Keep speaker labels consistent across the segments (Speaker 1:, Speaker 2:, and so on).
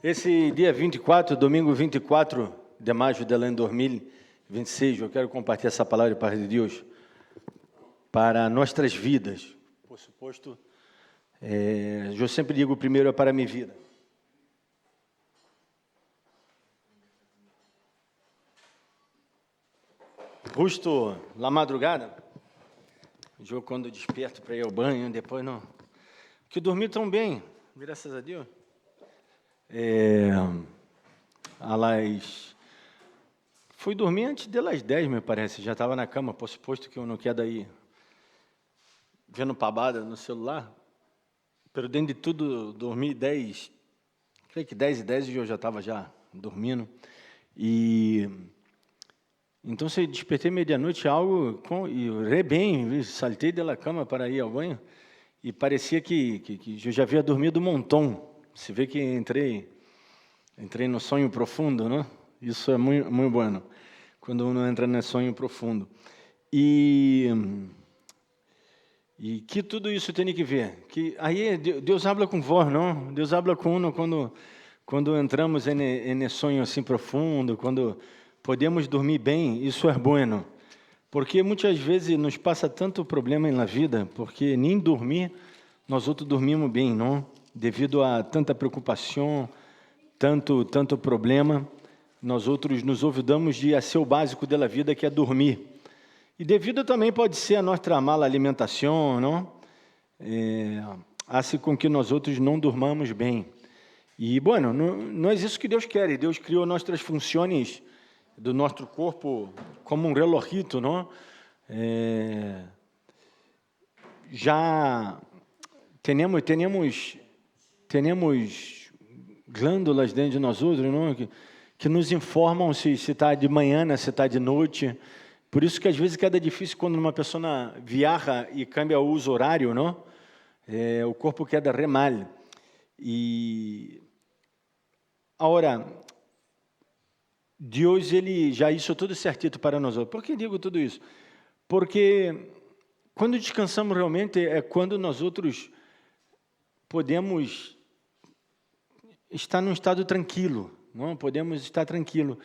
Speaker 1: Esse dia 24, domingo 24 de maio del ano 2026, eu quero compartilhar essa palavra de parte de Deus para nossas vidas. Por suposto, eu sempre digo, o primeiro é para a minha vida. Justo na madrugada, eu quando desperto para ir ao banho, depois não... Que dormi tão bem, graças a Deus. Fui dormir antes das 10, me parece. Já estava na cama, por suposto que eu não quero daí vendo pabada no celular. Pero dentro de tudo, dormi 10, creio que 10:10 e eu já estava já dormindo. E então, se despertei meia-noite, e orei bem, saltei da cama para ir ao banho, e parecia que eu já havia dormido um montão. Se vê que entrei no sonho profundo, não? Isso é muito, muito bom, quando uno entra no sonho profundo. E que tudo isso tem que ver, que aí Deus fala com vós, não? Deus fala com uno quando entramos em sonho assim profundo, quando podemos dormir bem, isso é bueno. Porque muitas vezes nos passa tanto problema na vida, porque nem dormir, nós outros dormimos bem, não? Devido a tanta preocupação, tanto problema, nós outros nos olvidamos de ser o básico da vida, que é dormir. E devido também pode ser a nossa mala alimentação, não? Assim com que nós outros não dormamos bem. E, bueno, não é isso que Deus quer. Deus criou nossas funções do nosso corpo como um relojito, não? Já temos glândulas dentro de nós outros, não? Que nos informam se está de manhã, se está de noite. Por isso que às vezes é difícil quando uma pessoa viaja e cambia o uso horário, não? O corpo queda re mal. E agora, Deus ele já isso tudo certito para nós. Por que digo tudo isso? Porque quando descansamos realmente é quando nós outros podemos estar num estado tranquilo, não? Podemos estar tranquilo,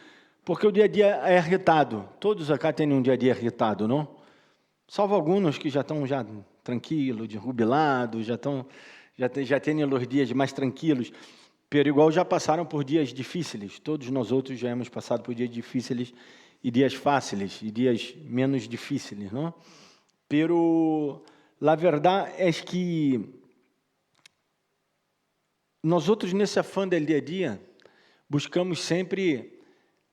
Speaker 1: porque o dia a dia é irritado. Todos aqui têm um dia a dia irritado, não? Salvo alguns que já estão tranquilos, jubilados, já têm os dias mais tranquilos. Pero igual já passaram por dias difíceis. Todos nós outros já hemos passado por dias difíceis e dias fáceis e dias menos difíceis, não? Pero a verdade é que nós outros nesse afã do dia a dia buscamos sempre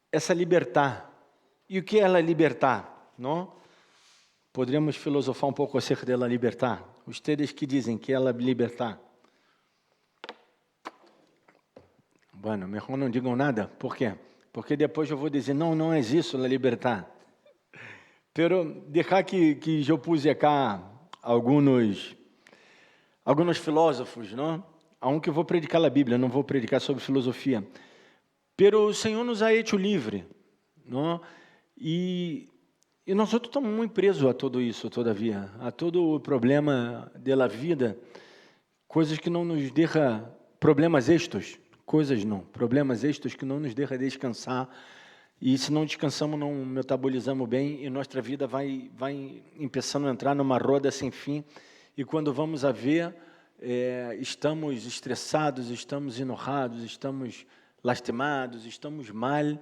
Speaker 1: essa libertar. E o que é ela libertar, não? Poderíamos filosofar um pouco acerca dela libertar. Vocês que dizem que ela libertar. Bueno, mejor não digam nada. Por quê? Porque depois eu vou dizer, não é isso, a libertar. Pero deixar que eu puse cá alguns filósofos, não? Aunque eu vou predicar a Bíblia, não vou predicar sobre filosofia. Pero o Senhor nos ha hecho livre, não? E nós outros estamos muito presos a tudo isso, todavia, a todo o problema da vida, coisas que não nos deixam, problemas estes, problemas estes que não nos deixam descansar, e se não descansamos, não metabolizamos bem, e nossa vida vai começando a entrar numa roda sem fim, e quando vamos a ver, estamos estressados, estamos enojados, estamos lastimados, estamos mal,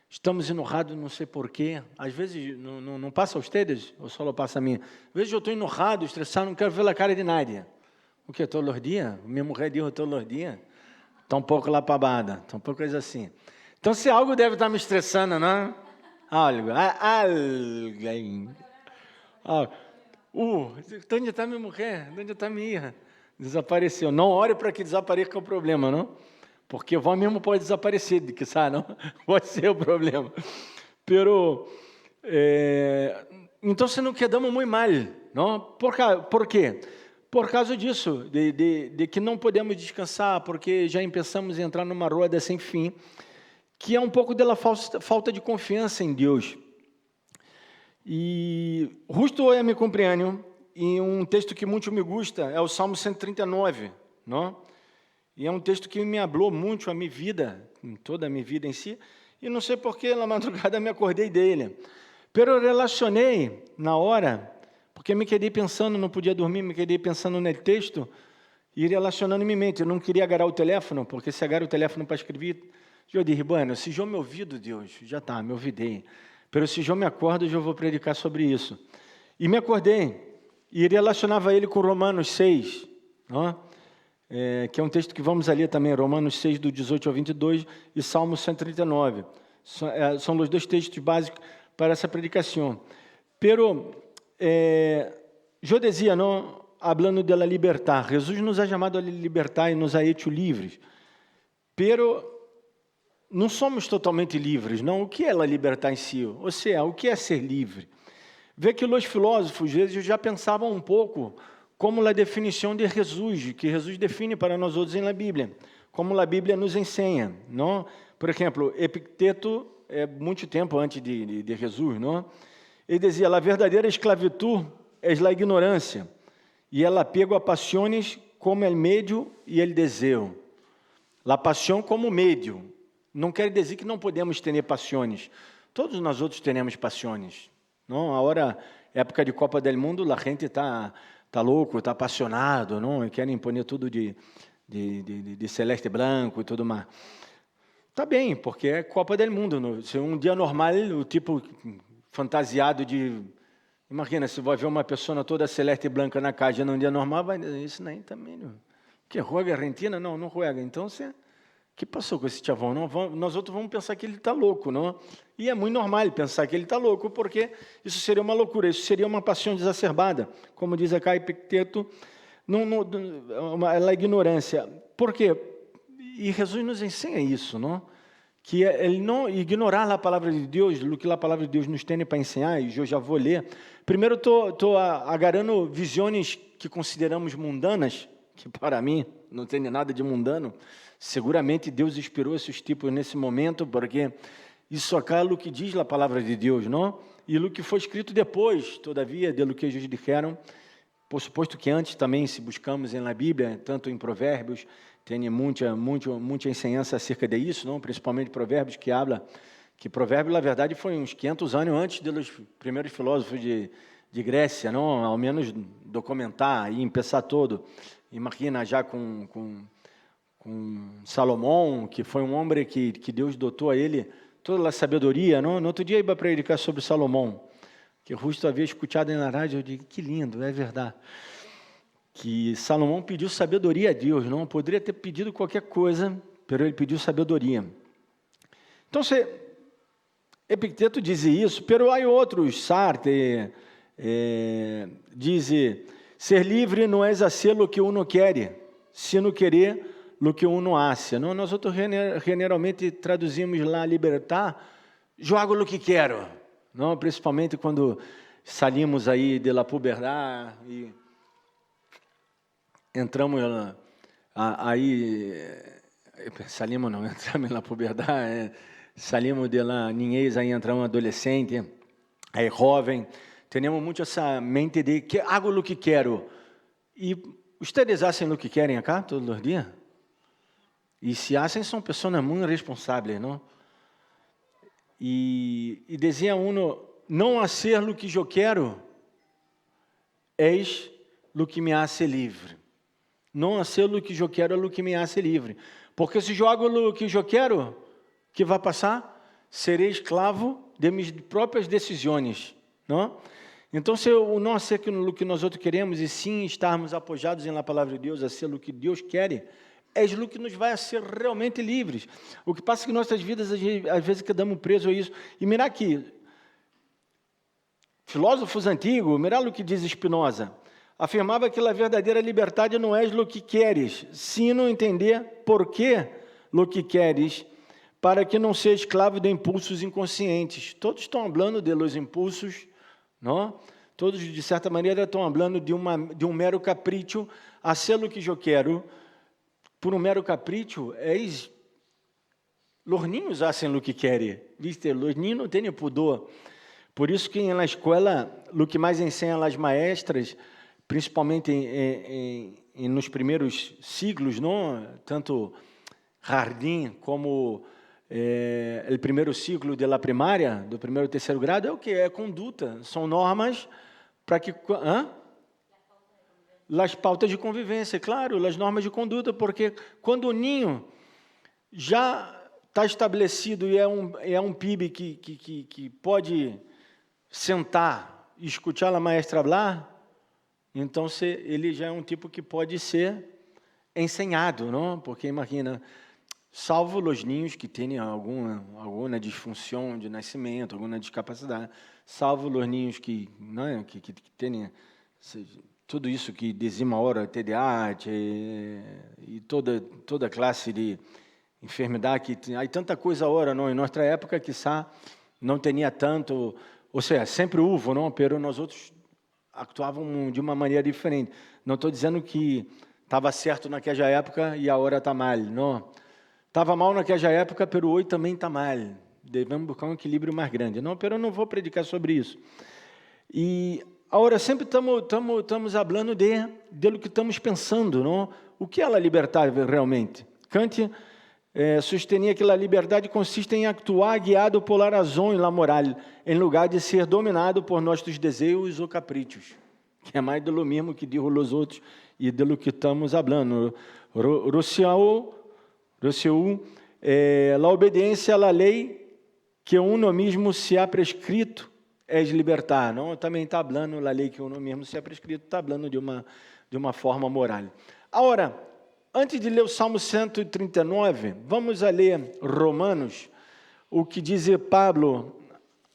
Speaker 1: estamos enojados, não sei porquê. Às vezes, não passa a vocês, ou só passa a mim. Às vezes eu estou enojado, estressado, não quero ver a cara de nadie. O que? Todos os dias? Minha mulher diz todos os dias. Está um pouco lá pabada, está um pouco coisa assim. Então, se algo deve estar me estressando, não? Alguém. Onde está minha mulher? Onde está minha irmã? Desapareceu. Não ore para que desapareça o problema, não? Porque vó mesmo pode desaparecer, de que sabe, não? Pode ser o problema. Pero, então, se não quedamos muito mal, não? Por quê? Por causa disso, de que não podemos descansar, porque já começamos a entrar numa roda sem fim, que é um pouco da falta de confiança em Deus. E justo hoje me compreendo, e um texto que muito me gusta é o Salmo 139, não? E é um texto que me hablou muito a minha vida, toda a minha vida em si, e não sei por que na madrugada me acordei dele. Pero eu relacionei na hora, porque me quedei pensando, não podia dormir, me quedei pensando no texto e relacionando em minha mente. Eu não queria agarrar o telefone, porque se agarrar o telefone para escrever, eu disse, bueno, se eu me ouvido, Deus, já está, me ouvidei. Pero se eu me acordo, eu vou predicar sobre isso. E me acordei, e relacionava ele com Romanos 6, que é um texto que vamos ler também, Romanos 6, do 18 ao 22, e Salmo 139. São os dois textos básicos para essa predicação. Pero, eu dizia, não, hablando de la libertad, Jesus nos ha chamado a libertar e nos ha hecho livres. Pero não somos totalmente livres, não. O que é a libertar em si? Ou seja, o que é ser livre? Vê que os filósofos, às vezes, já pensavam um pouco como a definição de Jesus, que Jesus define para nós outros na Bíblia, como a Bíblia nos ensina, não? Por exemplo, Epicteto, muito tempo antes de Jesus, não? Ele dizia, a verdadeira esclavitud é a ignorância, e ela apego a paixões como o meio e o desejo. A paixão como meio. Não quer dizer que não podemos ter paixões. Todos nós outros teremos paixões. Não? Agora, época de Copa do Mundo, a gente está louco, está apaixonado, não? E querem impor tudo de celeste branco e tudo mais. Tá bem, porque é Copa do Mundo. Se um dia normal, o tipo fantasiado de... Imagina, se vai ver uma pessoa toda celeste e branca na casa num dia normal, vai dizer, isso nem também. Não. Que joga Argentina? Não, não joga. Então, o que passou com esse chavão? Nós outros vamos pensar que ele está louco, não? E é muito normal pensar que ele está louco, porque isso seria uma loucura, isso seria uma paixão exacerbada. Como diz a Epicteto, a ignorância. Por quê? E Jesus nos ensina isso, não? Que ele não ignorar a palavra de Deus, o que a palavra de Deus nos tem para ensinar, e eu já vou ler. Primeiro, estou agarrando visões que consideramos mundanas, que para mim não tem nada de mundano. Seguramente Deus inspirou esses tipos nesse momento, porque isso acá é o que diz a palavra de Deus, não? E o que foi escrito depois, todavia, de lo que eles disseram, por suposto que antes também, se buscamos na Bíblia, tanto em Provérbios, tem muita ensinança acerca disso, não? Principalmente Provérbios, que habla que Provérbios, na verdade, foi uns 500 anos antes dos primeiros filósofos de Grécia, não? Ao menos documentar e começar todo. Imagina já com Salomão, que foi um homem que Deus dotou a ele toda a sabedoria, não? No outro dia eu ia predicar sobre Salomão, que eu justo havia escutado na rádio, eu digo, que lindo, é verdade. Que Salomão pediu sabedoria a Deus, não poderia ter pedido qualquer coisa, mas ele pediu sabedoria. Então, Epicteto diz isso, pero há outros, Sartre diz, ser livre não é hacer o que uno quer, sino querer o que uno hace. Não? Nós outros generalmente traduzimos lá libertar, jogo o que quero, não? Principalmente quando saímos aí de la puberdade e entramos aí, salimos não, entramos na puberdade, salimos de lá niñez, aí entramos adolescente, aí jovem, temos muito essa mente de que hago o que quero. E vocês fazem o que querem acá todos os dias? E se fazem, são pessoas muito responsáveis, não? E dizia não hacer o que eu quero, eis o que me hace livre. Não hacer o que eu quero é o que me hace livre. Porque se eu hago o que eu quero, que vai passar? Serei escravo de minhas próprias decisões, não? Então, se eu não hacer o que nós outros queremos, e sim estarmos apoiados na palavra de Deus, a ser o que Deus quer, é o que nos vai a ser realmente livres. O que passa é que nossas vidas, às vezes, quedamos presos a isso. E mirar aqui, filósofos antigos, mirar o que diz Spinoza, afirmava que a verdadeira liberdade não é o que queres, sino entender por que o que queres, para que não seja escravo de impulsos inconscientes. Todos estão falando de los impulsos, não? Todos, de certa maneira, estão falando de um mero capricho, a ser o que eu quero, por um mero capricho, os niños fazem o que querem, viste? Os niños não têm pudor. Por isso que na escola, o que mais ensina as maestras, principalmente nos primeiros siglos, não? Tanto jardim como o primeiro ciclo da primária, do primeiro e terceiro grado, é o que? É conduta, são normas para que... As pautas de convivência, claro, as normas de conduta, porque quando o ninho já está estabelecido e é um PIB que pode sentar e escutar a maestra falar, então ele já é um tipo que pode ser ensinado, não? Porque imagina, salvo os ninhos que têm alguma disfunção de nascimento, alguma discapacidade, salvo os ninhos que têm tudo isso que dizima hora, TDAH e toda classe de enfermidade, que há tanta coisa agora, não? Em nossa época, quizá, não tinha tanto, ou seja, sempre houve, não? Pero nós outros atuavam de uma maneira diferente. Não estou dizendo que estava certo naquela época e agora está mal, não. Estava mal naquela época, pero hoje também está mal. Devemos buscar um equilíbrio mais grande. Não, pero eu não vou predicar sobre isso. E agora sempre estamos falando de que estamos pensando, não? O que é a liberdade realmente? Kant sostenía que a liberdade consiste em actuar guiado por la razão e la moral, em lugar de ser dominado por nossos desejos ou caprichos, que é mais do mesmo que digo os outros e do que estamos falando. Rousseau, a obediência à lei que uno mesmo se ha prescrito é libertar, não? Também está falando a lei que uno mesmo se ha prescrito, está falando de uma forma moral. Agora, antes de ler o Salmo 139, vamos a ler Romanos, o que diz Pablo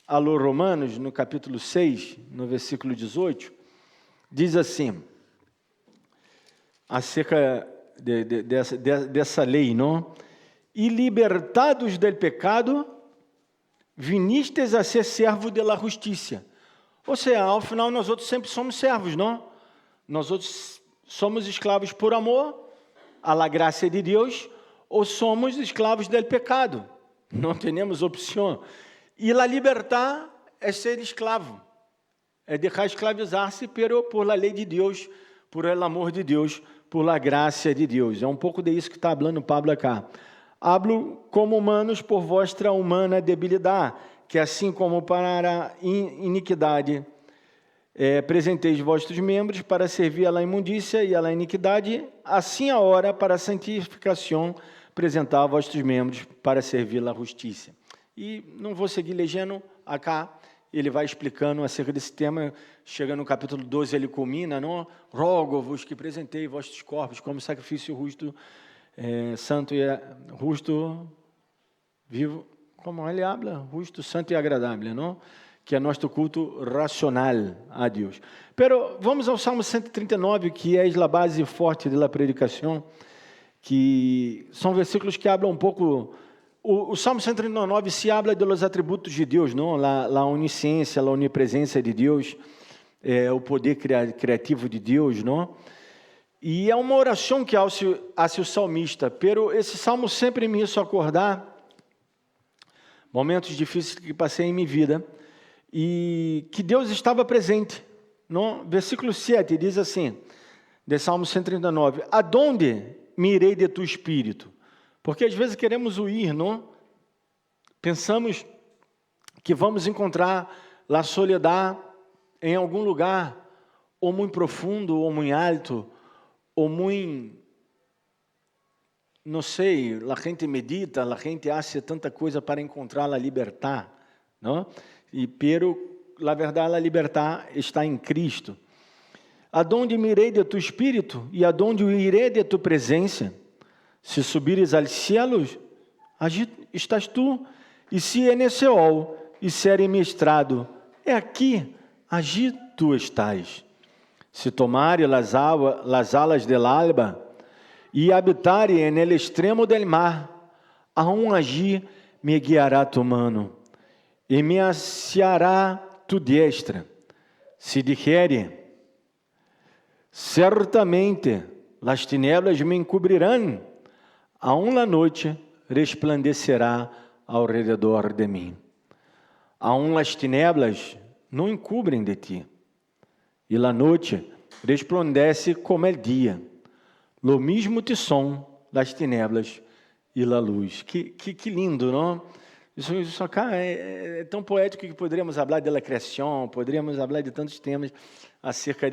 Speaker 1: aos Romanos, no capítulo 6, no versículo 18, diz assim, acerca dessa lei, não? E libertados del pecado, vinistes a ser servo de la justiça. Ou seja, ao final nós outros sempre somos servos, não? Nós outros somos escravos por amor, a la graça de Deus, ou somos escravos del pecado. Não temos opção. E la libertar é ser escravo. É deixar escravizar-se por la lei de Deus, por el amor de Deus, por la graça de Deus. É um pouco disso que está falando Pablo acá. Hablo como humanos por vossa humana debilidade, que assim como para a iniquidade presenteis vossos membros para servir à imundícia e à iniquidade, assim a hora para a santificação apresentar vossos membros para servir à justiça. E não vou seguir legendo acá, ele vai explicando acerca desse tema, chega no capítulo 12, ele culmina, não? Rogo-vos que presentei vossos corpos como sacrifício justo, santo e justo, vivo, como ele habla, justo, santo e agradável, não? Que é nosso culto racional a Deus. Pero vamos ao Salmo 139, que é a base forte da predicação, que são versículos que hablam um pouco. O Salmo 139 se habla dos atributos de Deus, não? A onisciência, a onipresença de Deus, o poder criativo de Deus, não? E é uma oração que hace o salmista, pero esse salmo sempre me hizo acordar momentos difíceis que passei em minha vida, e que Deus estava presente. No versículo 7 diz assim, de Salmo 139, aonde me irei de tu espírito? Porque às vezes queremos huir, não? Pensamos que vamos encontrar a soledade em algum lugar, ou muito profundo, ou muito alto, ou muito, não sei, a gente medita, a gente acha tanta coisa para encontrar a liberdade, não? Pero, na verdade, a liberdade está em Cristo. Aonde me irei de tu espírito e aonde irei de tu presença? Se subires aos cielos, allí estás tu, e se en Seol e ser em estrado, é aqui, allí tu estás. Se tomare las alas del alba e habitare en el extremo del mar, aún allí me guiará tu mano e me aciará tu diestra. Se dijere, certamente las tinieblas me encobrirão, aún la noite resplandecerá ao redor de mim. Aún las tinieblas não encobrem de ti, e la noite resplandece como é dia. lo mismo te son las tinieblas e la luz. Que lindo, não? Isso acá é tão poético que poderíamos falar da criação, poderíamos falar de tantos temas acerca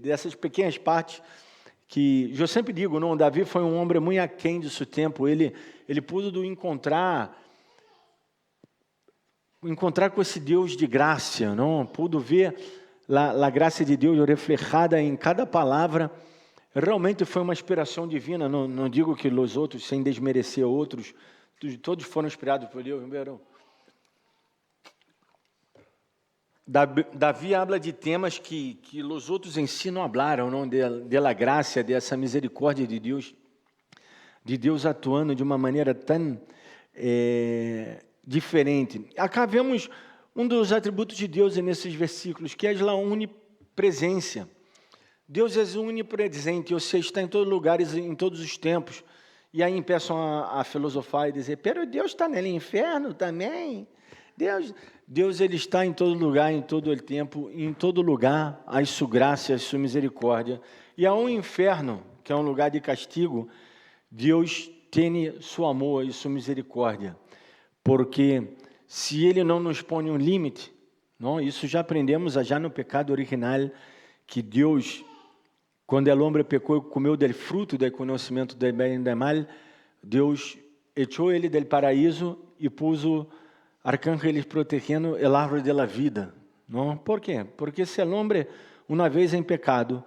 Speaker 1: dessas pequenas partes que eu sempre digo, não, Davi foi um homem muito aquém de seu tempo, ele pôde encontrar com esse Deus de graça, não? Pudo ver a graça de Deus reflejada em cada palavra. Realmente foi uma inspiração divina, não digo que os outros, sem desmerecer outros, todos foram inspirados por Deus, verão. Davi habla de temas que os outros em si não hablaram, não? Da graça, dessa misericórdia de Deus atuando de uma maneira tão diferente. Acá vemos um dos atributos de Deus nesses versículos, que é a onipresença. Deus é onipresente, ou seja, está em todos os lugares, em todos os tempos. E aí empeçam a filosofar e dizer, pero Deus está no inferno também. Deus ele está em todo lugar, em todo o tempo, em todo lugar, a sua graça, a sua misericórdia. E há um inferno, que é um lugar de castigo, Deus tem seu amor e sua misericórdia. Porque se ele não nos põe um limite, não, isso já aprendemos já no pecado original, que Deus, quando o homem pecou e comeu do fruto do conhecimento do bem e do mal, Deus echou ele do paraíso e pôs arcángeles protegendo o árvore da vida. Não? Por quê? Porque se o homem, uma vez em pecado,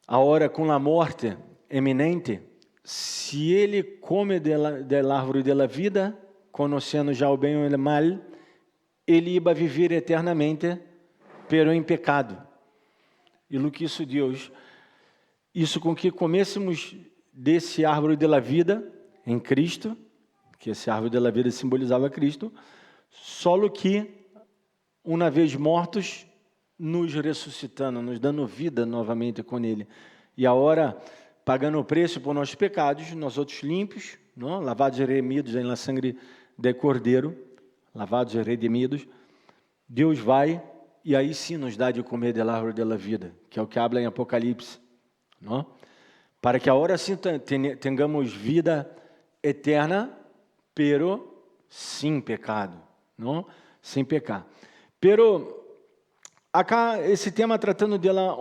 Speaker 1: agora com a morte eminente, se ele come da árvore da vida, conhecendo já o bem e o mal, ele ia viver eternamente, pero em pecado. E o que isso Deus, isso com que comêssemos desse árvore da vida em Cristo, que esse árvore da vida simbolizava Cristo, só que, uma vez mortos, nos ressuscitando, nos dando vida novamente com Ele. E agora, pagando o preço por nossos pecados, nós outros limpos, não? Lavados e remidos em la sangue de Cordeiro, lavados e redimidos, Deus vai e aí sim nos dá de comer da árvore da vida, que é o que habla em Apocalipse, não? Para que agora sim tenhamos vida eterna, pero sem pecado, não? Sem pecar. Pero acá esse tema tratando da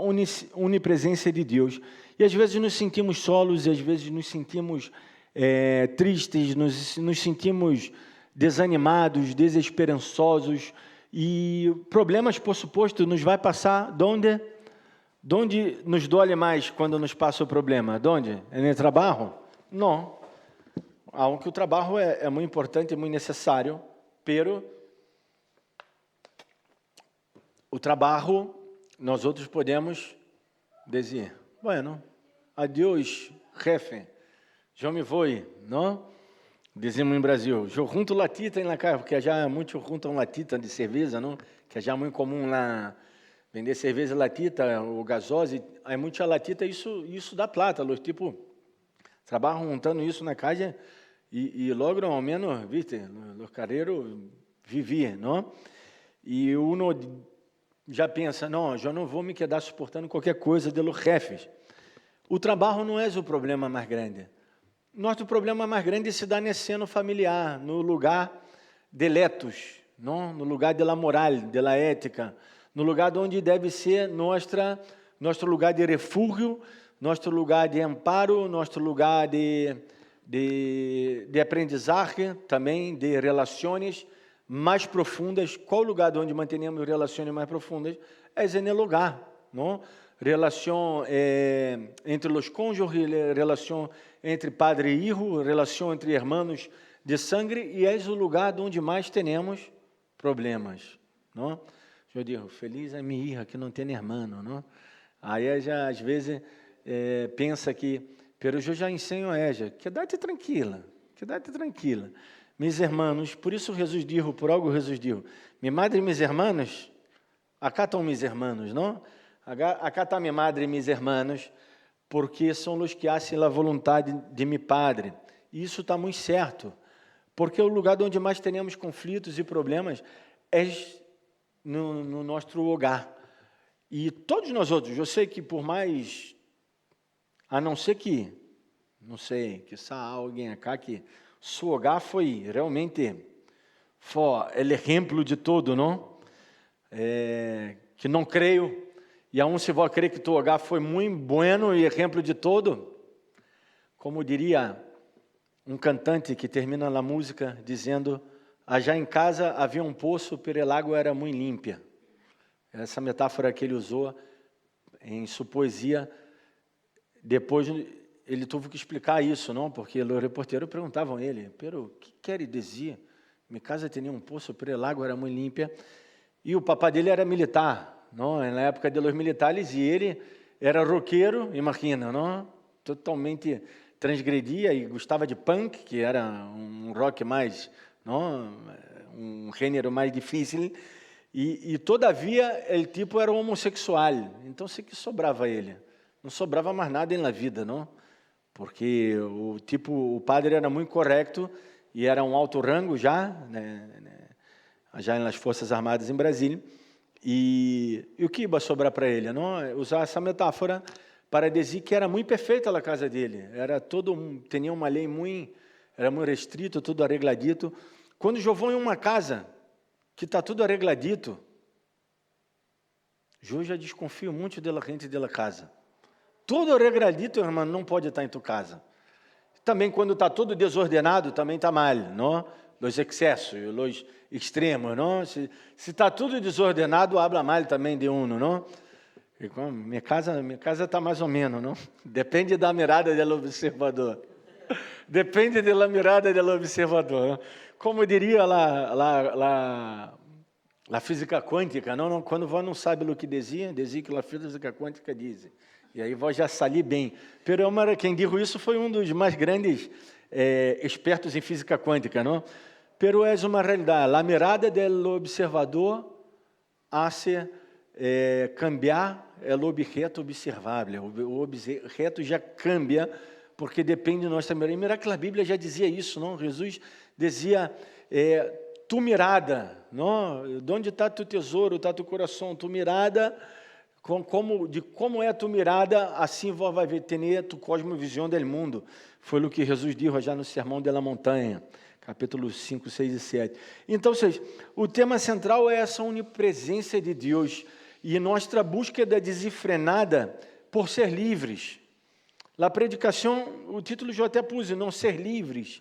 Speaker 1: onipresença de Deus. E às vezes nos sentimos solos, e às vezes nos sentimos tristes, nos sentimos desanimados, desesperançosos, e problemas, por suposto, nos vai passar onde nos dói mais quando nos passa o problema? Onde? É no trabalho? Não. Aunque o trabalho é muito importante e muito necessário, pero o trabalho nós outros podemos dizer, bueno, adiós, jefe, eu me vou, não? Dizemos em Brasil, eu junto latita em la casa, porque já é muito juntam latita de cerveja, não? Que já é muito comum lá vender cerveja latita, ou gasose, é muita latita, isso dá plata, os tipo trabalham juntando isso na casa e logram ao menos, viste, os carreiros vivem, não? E uno já pensa, não, eu não vou me quedar suportando qualquer coisa de los jefes. O trabalho não é o problema mais grande. Nosso problema mais grande se dá nesse seno familiar, no lugar de letos, não? No lugar de la moral, de la ética, no lugar onde deve ser nosso lugar de refúgio, nosso lugar de amparo, nosso lugar de aprendizagem, também de relações mais profundas. Qual lugar onde mantenemos relações mais profundas? É no lugar, não? Relação entre os cônjuges, relação entre padre e hijo, relação entre irmãos de sangue, e é o lugar onde mais temos problemas, não? Eu digo, feliz é minha hija que não tem irmão, não? Aí já às vezes pensa que, pero eu já ensino a ela, quédate tranquila, meus irmãos, por isso Jesus disse, por algo Jesus disse, minha madre e meus irmãos, acá estão meus irmãos, não? Acá está minha madre e meus irmãos, porque são os que hacem a vontade de meu Padre. E isso está muito certo, porque o lugar onde mais temos conflitos e problemas é no nosso hogar. E todos nós outros, eu sei que por mais a não ser que, não sei, que há alguém aqui que seu hogar foi realmente o exemplo de tudo, não? Que não creio, e aún se vou crer que tu hogar foi muito bueno e exemplo de todo, como diria um cantante que termina a música dizendo: "Allá em casa havia um poço, pero el agua era muito limpia." Essa metáfora que ele usou em sua poesia, depois ele teve que explicar isso, não? Porque os reporteiros perguntavam a ele: "Pero que quer dizer? Minha casa tinha um poço, pero el agua era muito limpia." E o papai dele era militar, não? Na época dos militares, e ele era roqueiro, imagina, não? Totalmente transgredia e gostava de punk, que era um rock mais, não? Um gênero mais difícil, e todavia, ele tipo era homossexual, então o que sobrava a ele? Não sobrava mais nada na vida, não? Porque o padre era muito correto, e era um alto rango já, já nas Forças Armadas em Brasília, e o que ia sobrar para ele? Não? Usar essa metáfora para dizer que era muito perfeita a casa dele, tinha uma lei era muito restrito, tudo arregladito. Quando eu vou em uma casa que está tudo arregladito, eu já desconfio muito da gente da casa. Tudo arregladito, irmão, não pode estar em tua casa. Também quando está tudo desordenado, também está mal, não? Os excessos, os extremos, não? Se está tudo desordenado, habla mal também de uno, não? Minha casa está mais ou menos, não? Depende da mirada do observador. Depende da mirada do observador. Não? Como diria lá a física quântica, não? Quando você não sabe o que dizia que a física quântica diz. E aí você já sali bem. Pero quem disse isso foi um dos mais grandes expertos em física quântica, não? Pero é uma realidade. A mirada do observador hace cambiar o objeto observável. O objeto já cambia porque depende de nossa mirada. E mirar que a Bíblia já dizia isso, não? Jesus dizia: tu mirada, não? De onde está tu tesouro, está tu coração, tu mirada. Como é tu mirada, assim vai ter tu cosmovisão do mundo. Foi o que Jesus disse já no Sermão da Montanha, capítulos 5, 6 e 7. Então, o tema central é essa onipresença de Deus e nossa búsqueda desenfrenada por ser livres. A predicação, o título eu até pus, não ser livres.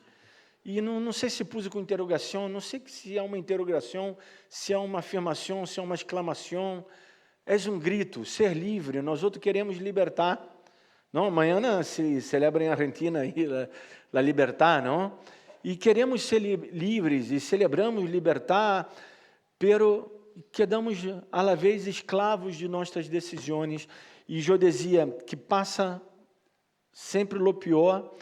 Speaker 1: E não sei se pus com interrogação, não sei se é uma interrogação, se é uma afirmação, se é uma exclamação. É um grito, ser livre. Nós outros queremos libertar. Não, amanhã se celebra em Argentina a libertar, não? E queremos ser livres e celebramos libertar, pero quedamos a la vez escravos de nossas decisões. E eu dizia que passa sempre o pior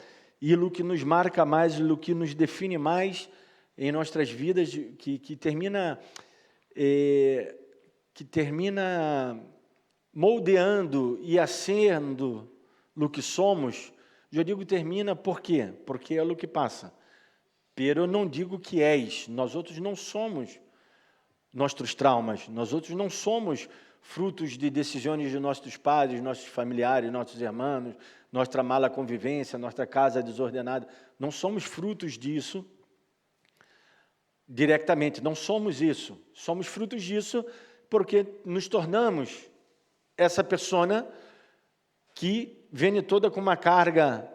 Speaker 1: e o que nos marca mais, o que nos define mais em nossas vidas, que termina moldeando e sendo o que somos. Eu digo termina por quê? Porque é o que passa. Pero eu não digo que és. Nós outros não somos nossos traumas. Nós outros não somos frutos de decisões de nossos pais, nossos familiares, nossos irmãos, nossa mala convivência, nossa casa desordenada. Não somos frutos disso diretamente. Não somos isso. Somos frutos disso porque nos tornamos essa pessoa que vem toda com uma carga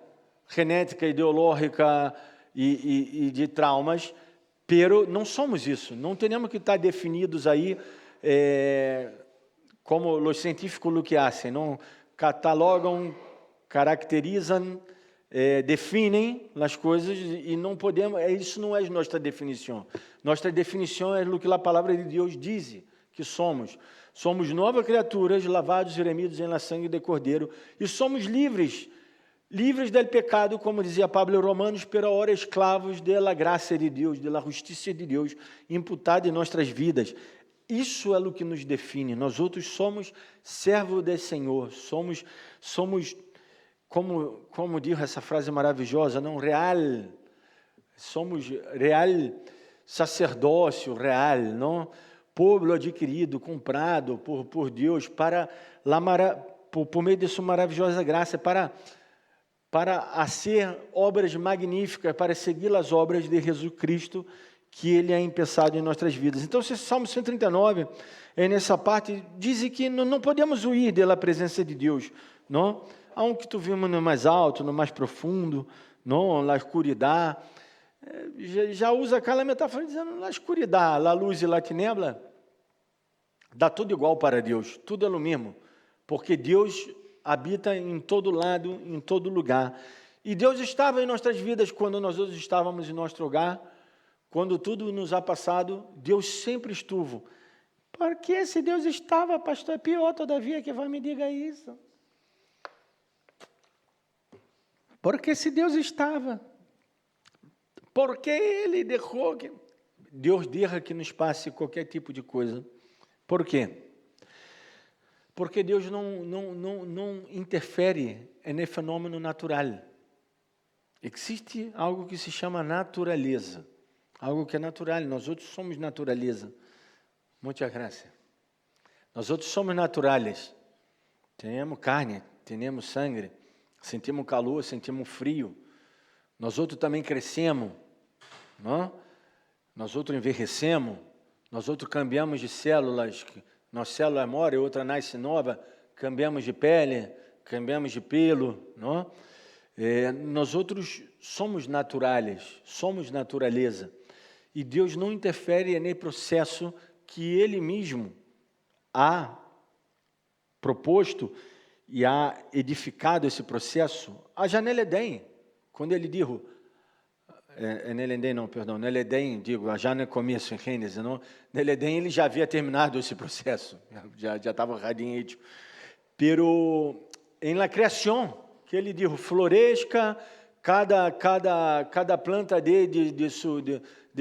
Speaker 1: genética, ideológica e de traumas, pero não somos isso. Não temos que estar definidos aí como os científicos o que fazem, não catalogam, caracterizam, definem as coisas e não podemos. Isso não é nossa definição. Nossa definição é o que a palavra de Deus diz que somos. Somos novas criaturas, lavados e remidos em la sangue de Cordeiro, e somos livres do pecado, como dizia Pablo em Romanos, pero agora escravos da graça de Deus, da justiça de Deus, imputada em nossas vidas. Isso é o que nos define. Nós outros somos servos do Senhor, somos como diz essa frase maravilhosa, não real, somos real sacerdócio, real, não? Povo adquirido, comprado por Deus, por meio de sua maravilhosa graça, para para hacer obras magníficas, para seguir as obras de Jesus Cristo, que Ele ha empeçado em nossas vidas. Então, esse Salmo 139, nessa parte, diz que não podemos huir da presença de Deus, não? Aunque tu vimos no mais alto, no mais profundo, não? Na escuridão, já usa aquela metáfora dizendo, na escuridão, la luz e la tinebra, dá tudo igual para Deus, tudo é o mesmo, porque Deus habita em todo lado, em todo lugar. E Deus estava em nossas vidas quando nós estávamos em nosso lugar, quando tudo nos ha passado, Deus sempre estuvo. Porque se Deus estava, pastor, é pior todavia que vai me diga isso. Porque se Deus estava, porque Ele deixou que... Deus deixa que nos passe qualquer tipo de coisa. Por quê? Porque Deus não interfere no fenômeno natural. Existe algo que se chama natureza. Algo que é natural, nós outros somos natureza. Muita graça. Nós outros somos naturais. Temos carne, temos sangue, sentimos calor, sentimos frio. Nós outros também crescemos, não? Nós outros envelhecemos, nós outros cambiamos de células, nossa célula morre, outra nasce nova, cambiamos de pele, cambiamos de pelo, não? Nós outros somos naturais, somos natureza. E Deus não interfere no processo que Ele mesmo ha proposto e ha edificado esse processo. A janela Edém, quando Ele disse, no Edém, digo, já no começo, em Gênesis, não? No Edém Ele já havia terminado esse processo, já estava radinho hecho. Pero, em la criação, que Ele disse, floresca cada planta de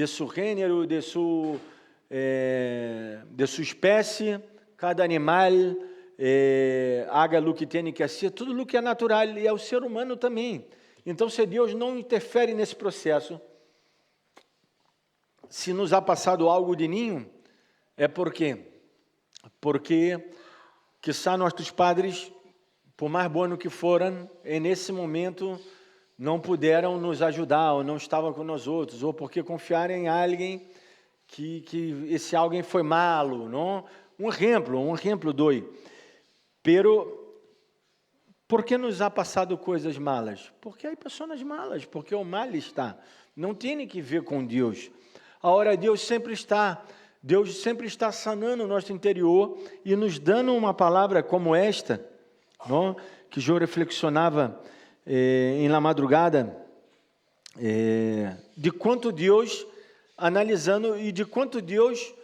Speaker 1: seu gênero, de sua espécie, cada animal, haga o que tem que ser, tudo o que é natural, e é o ser humano também. Então, se Deus não interfere nesse processo, se nos ha passado algo de ninho, é por quê? Porque, quizá nossos padres, por mais bons que foram, nesse momento não puderam nos ajudar, ou não estavam com nós outros, ou porque confiaram em alguém que esse alguém foi malo, não? Um exemplo doi. Pero, por que nos ha passado coisas malas? Porque há pessoas malas, porque o mal está. Não tem que ver com Deus. Agora, Deus sempre está sanando o nosso interior e nos dando uma palavra como esta, não? Que eu reflexionava em la madrugada, de quanto Deus, analisando, e de quanto Deus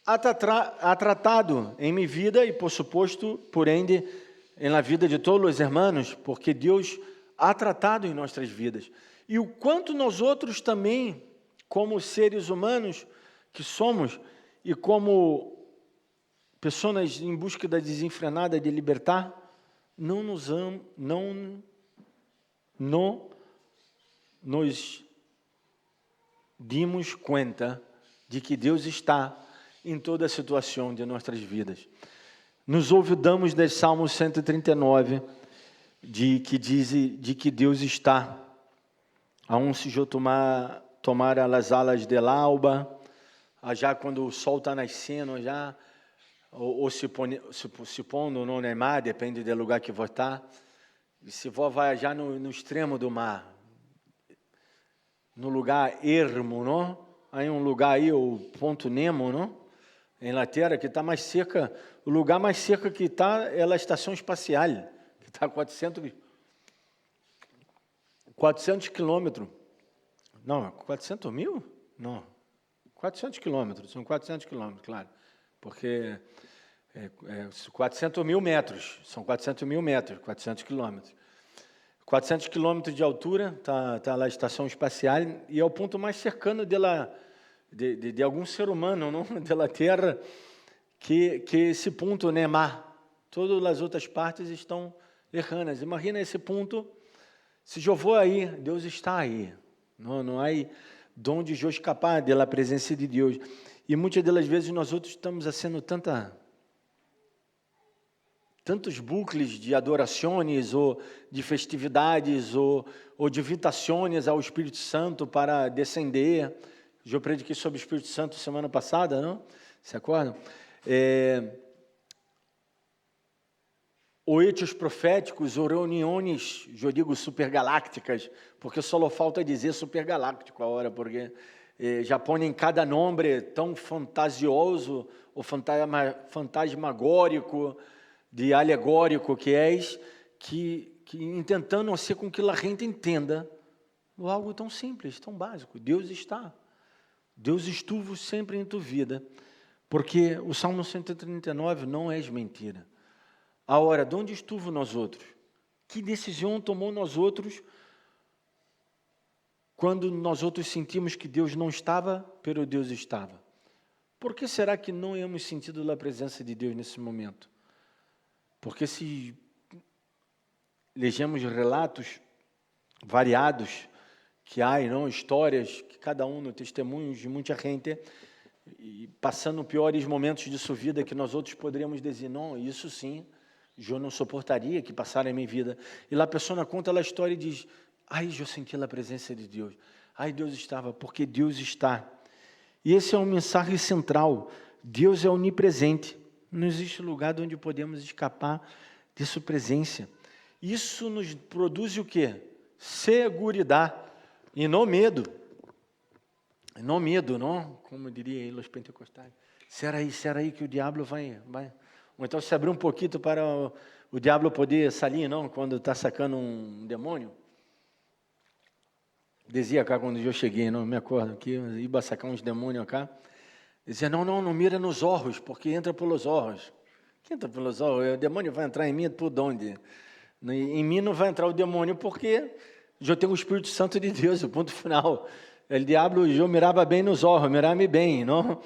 Speaker 1: ha tratado em minha vida, e por suposto, por ende, em la vida de todos os irmãos, porque Deus ha tratado em nossas vidas. E o quanto nós outros também, como seres humanos que somos, e como pessoas em busca da desenfrenada de libertar, não nos dimos conta de que Deus está em toda a situação de nossas vidas. Nos olvidamos do Salmo 139, de que Deus está, aonde eu tomar as alas del alba, já quando o sol está nascendo, já, ou se pondo no mar, depende do lugar que vou estar. E se vou vai já no extremo do mar, no lugar ermo, não? Aí um lugar aí, o ponto Nemo, não? Em Inglaterra, que está mais seca, o lugar mais seco que está é a estação espacial, que está a 400 quilômetros. Não, 400 mil? Não, 400 quilômetros, são 400 quilômetros, claro, porque 400 mil metros, são 400 mil metros, 400 quilômetros. 400 quilômetros de altura, está lá a estação espacial, e é o ponto mais cercano de algum ser humano, não? Da Terra, que esse ponto, né, mar. Todas as outras partes estão lejanas. Imagina esse ponto, se eu vou aí, Deus está aí. Não há onde eu escapar da presença de Deus. E muitas das vezes nós outros estamos fazendo tanta tantos bucles de adorações, ou de festividades, ou de invitações ao Espírito Santo para descender. Eu prediquei sobre o Espírito Santo semana passada, não? Se acordam? Ou hechos proféticos, ou reuniões, eu digo supergalácticas, porque só falta dizer supergaláctico agora, porque já põem cada nome tão fantasioso, ou fantasmagórico, de alegórico que és, que tentando ser com que a gente entenda algo tão simples, tão básico. Deus está. Deus estuvo sempre em tua vida, porque o Salmo 139 não é mentira. Agora, de onde estuvo nós outros? Que decisão tomou nós outros quando nós outros sentimos que Deus não estava, pero Deus estava? Por que será que não hemos sentido a presença de Deus nesse momento? Porque se legemos relatos variados que há, não, histórias que cada um no testemunhos de muita gente e passando piores momentos de sua vida que nós outros poderíamos dizer, não, isso sim, eu não suportaria que passara em minha vida. E lá a pessoa conta a história e diz, ai, eu senti a presença de Deus. Ai, Deus estava, porque Deus está. E esse é um mensagem central. Deus é onipresente. Não existe lugar onde podemos escapar de sua presença. Isso nos produz o quê? Seguridade e não medo. Não medo, não? Como diria os pentecostais. Será aí que o diabo vai... Ou então se abrir um pouquinho para o diabo poder sair, não? Quando está sacando um demônio. Dizia cá quando eu cheguei, não me acordo, que ia sacar uns demônios cá. Dizia, não mira nos olhos, porque entra pelos olhos. Que entra pelos olhos? O demônio vai entrar em mim por onde? Em mim não vai entrar o demônio, porque eu tenho o Espírito Santo de Deus, o ponto final. O diabo, eu mirava bem nos olhos, mirava-me bem, não?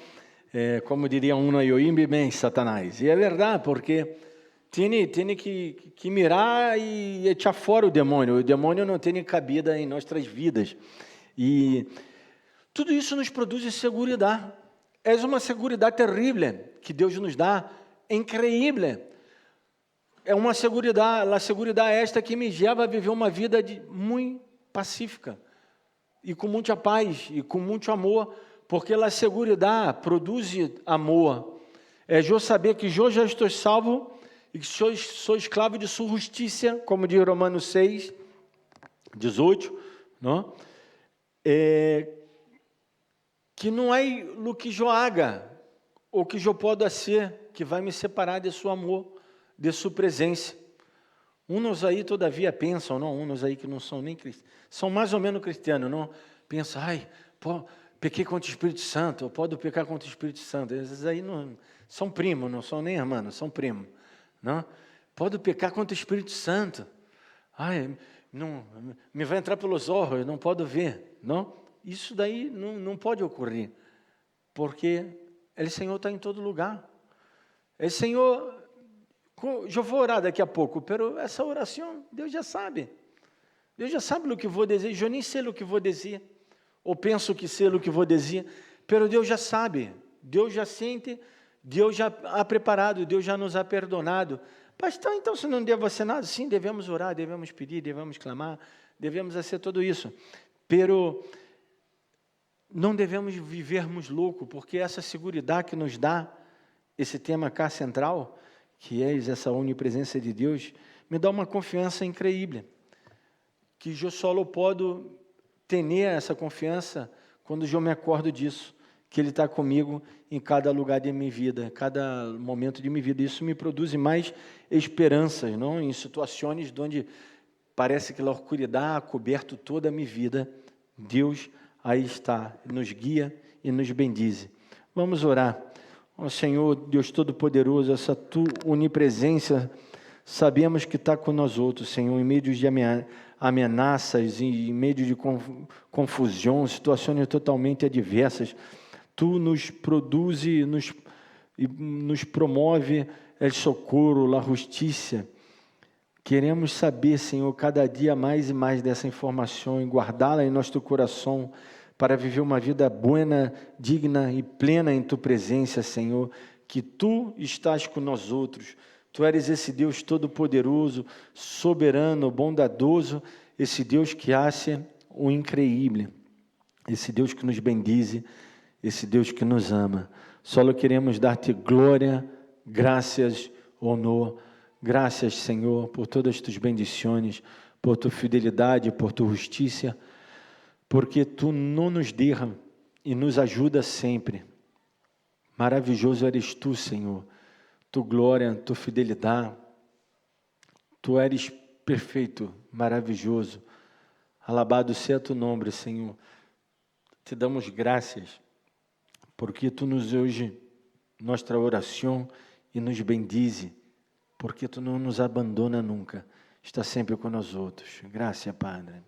Speaker 1: Como diria um, eu ia bem, Satanás. E é verdade, porque tem que mirar e echar fora o demônio não tem cabida em nossas vidas. E tudo isso nos produz segurança. É uma segurança terrível que Deus nos dá, incrível. É uma segurança, a segurança esta que me leva a viver uma vida muito pacífica, e com muita paz, e com muito amor, porque a segurança produz amor. É eu saber que eu já estou salvo, e que sou escravo de sua justiça, como diz Romanos 6, 18, não? Que não é o que eu haga, ou que eu possa ser, que vai me separar de seu amor, de sua presença. Uns aí, todavia, pensam, não? Uns aí que não são nem cristãos, são mais ou menos cristianos, não? Pensam, pequei contra o Espírito Santo, eu posso pecar contra o Espírito Santo. Esses aí não são primos, não são nem irmãos, são primos. Não? Pode pecar contra o Espírito Santo. Não, me vai entrar pelos olhos, eu não posso ver. Não? Isso daí não pode ocorrer, porque o Senhor está em todo lugar. O Senhor, eu vou orar daqui a pouco, pero essa oração, Deus já sabe. Deus já sabe o que vou dizer, eu nem sei o que vou dizer, ou penso que sei o que vou dizer, pero Deus já sabe, Deus já sente, Deus já ha preparado, Deus já nos ha perdonado. Pastor, então se não deve ser nada, sim, devemos orar, devemos pedir, devemos clamar, devemos fazer tudo isso, pero não devemos vivermos louco, porque essa segurança que nos dá esse tema cá central, que é essa onipresença de Deus, me dá uma confiança incrível, que eu só posso ter essa confiança quando eu me acordo disso, que Ele está comigo em cada lugar de minha vida, cada momento de minha vida. Isso me produz mais esperanças, não? Em situações onde parece que a oscuridade ha coberto toda a minha vida, Deus aí está, nos guia e nos bendize. Vamos orar. Ó Senhor, Deus Todo-Poderoso, essa Tua onipresença, sabemos que está com nós outros, Senhor, em meio de ameaças, em meio de confusão, situações totalmente adversas. Tu nos produz e nos promove o socorro, a justiça. Queremos saber, Senhor, cada dia mais e mais dessa informação e guardá-la em nosso coração para viver uma vida boa, digna e plena em Tu presença, Senhor, que Tu estás com nós outros, Tu eres esse Deus todo-poderoso, soberano, bondadoso, esse Deus que hace o increíble, esse Deus que nos bendize, esse Deus que nos ama. Só queremos dar-te glória, graças, honor. Graças, Senhor, por todas as tuas bendições, por tua fidelidade, por tua justiça, porque tu não nos deixa e nos ajuda sempre. Maravilhoso eres tu, Senhor. Tu glória, tu fidelidade, tu eres perfeito, maravilhoso. Alabado seja tu nome, Senhor. Te damos graças, porque tu nos ouve nossa oração e nos bendize, porque tu não nos abandona nunca, está sempre com nós outros. Graças, Padre.